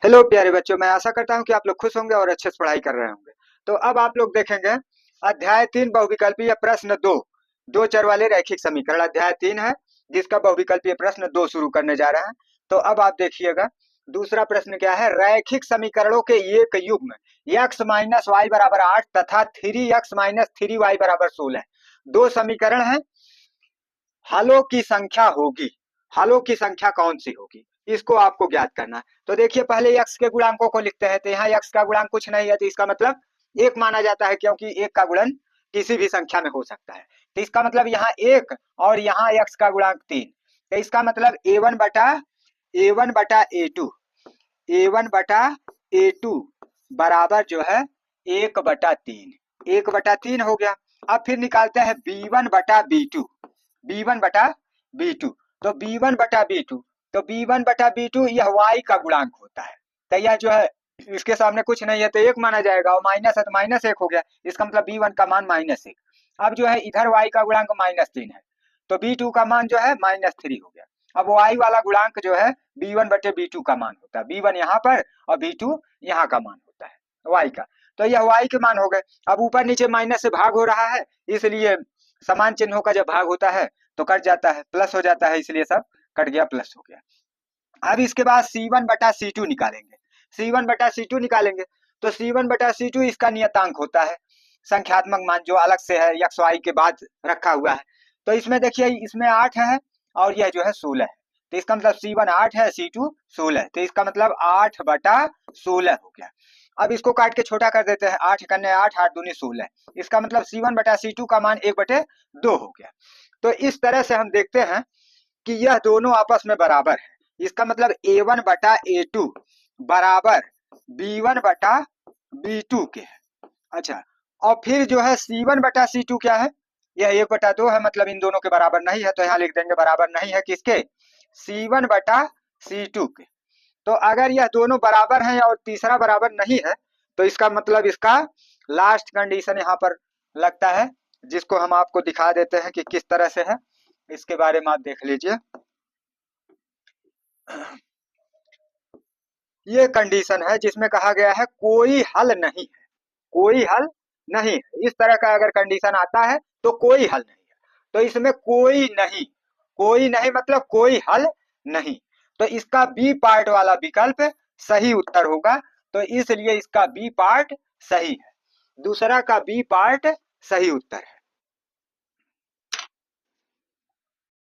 Hello प्यारे बच्चों, मैं आशा करता हूँ कि आप लोग खुश होंगे और अच्छे से पढ़ाई कर रहे होंगे। तो अब आप लोग देखेंगे अध्याय 3 बहुविकल्पीय प्रश्न 2, दो चर वाले रैखिक समीकरण अध्याय 3 है, जिसका बहुविकल्पीय प्रश्न 2 शुरू करने जा रहे हैं। तो अब आप देखिएगा दूसरा प्रश्न क्या है। रैखिक समीकरणों के एक युग्म x माइनस वाई बराबर 8 तथा 3x माइनस 3y बराबर 16 दो समीकरण है, हलों की संख्या होगी। हलों की संख्या कौन सी होगी, इसको आपको ज्ञात करना है। तो देखिए पहले x के गुणांकों को लिखते हैं। तो यहाँ x का गुणांक कुछ नहीं है, तो इसका मतलब एक माना जाता है, क्योंकि एक का गुणन किसी भी संख्या में हो सकता है। तो इसका मतलब यहाँ एक और यहाँ x का गुणांक 3। तो इसका मतलब a1 बटा a टू बराबर जो है 1/3, 1/3 हो गया। अब फिर निकालते हैं b1 बटा b टू। तो b1 बटा b टू, तो b1 बटा b टू यह y का गुणांक होता है। तो यह जो है इसके सामने कुछ नहीं है, तो एक माना जाएगा, और माइनस है तो -1 हो गया। इसका मतलब b1 का मान -1। अब जो है इधर y का गुणांक -3 है, तो b2 का मान जो है -3 हो गया। अब y वाला गुणांक जो है b1 बटे b टू का मान होता है। b1 यहाँ पर और b2 यहाँ का मान होता है y का। तो यह y के मान हो गए। अब ऊपर नीचे माइनस से भाग हो रहा है, इसलिए समान चिन्हों का जब भाग होता है तो कट जाता है, प्लस हो जाता है, इसलिए सब कट गया, प्लस हो गया। अब इसके बाद c1 बटा c टू निकालेंगे। c1 बटा c टू निकालेंगे, तो c1 बटा c टू इसका नियतांक होता है, संख्यात्मक मान जो अलग से है एक्स वाई के बाद रखा हुआ है। तो इसमें देखिए इसमें 8 है और यह जो है 16 है। तो इसका मतलब c1 8 है, c2 16 है। तो इसका मतलब 8/16 हो गया। अब इसको काट के छोटा कर देते हैं, 8 करने 8, 8 दूनी 16। इसका मतलब c1 बटा c टू का मान 1/2 हो गया। तो इस तरह से हम देखते हैं कि यह दोनों आपस में बराबर है। इसका मतलब a1 बटा a टू बराबर b1 बटा b टू के है। अच्छा, और फिर जो है c1 बटा c टू क्या है, यह 1/2 है, मतलब इन दोनों के बराबर नहीं है। तो यहाँ लिख देंगे बराबर नहीं है किसके, c1 बटा c टू के। तो अगर यह दोनों बराबर हैं और तीसरा बराबर नहीं है, तो इसका मतलब इसका लास्ट कंडीशन यहाँ पर लगता है, जिसको हम आपको दिखा देते हैं कि किस तरह से है। इसके बारे में आप देख लीजिए। ये कंडीशन है जिसमें कहा गया है कोई हल नहीं है, कोई हल नहीं है। इस तरह का अगर कंडीशन आता है तो कोई हल नहीं है। तो इसमें कोई नहीं मतलब कोई हल नहीं। तो इसका बी पार्ट वाला विकल्प सही उत्तर होगा। तो इसलिए इसका बी पार्ट सही है, दूसरा का बी पार्ट सही उत्तर है।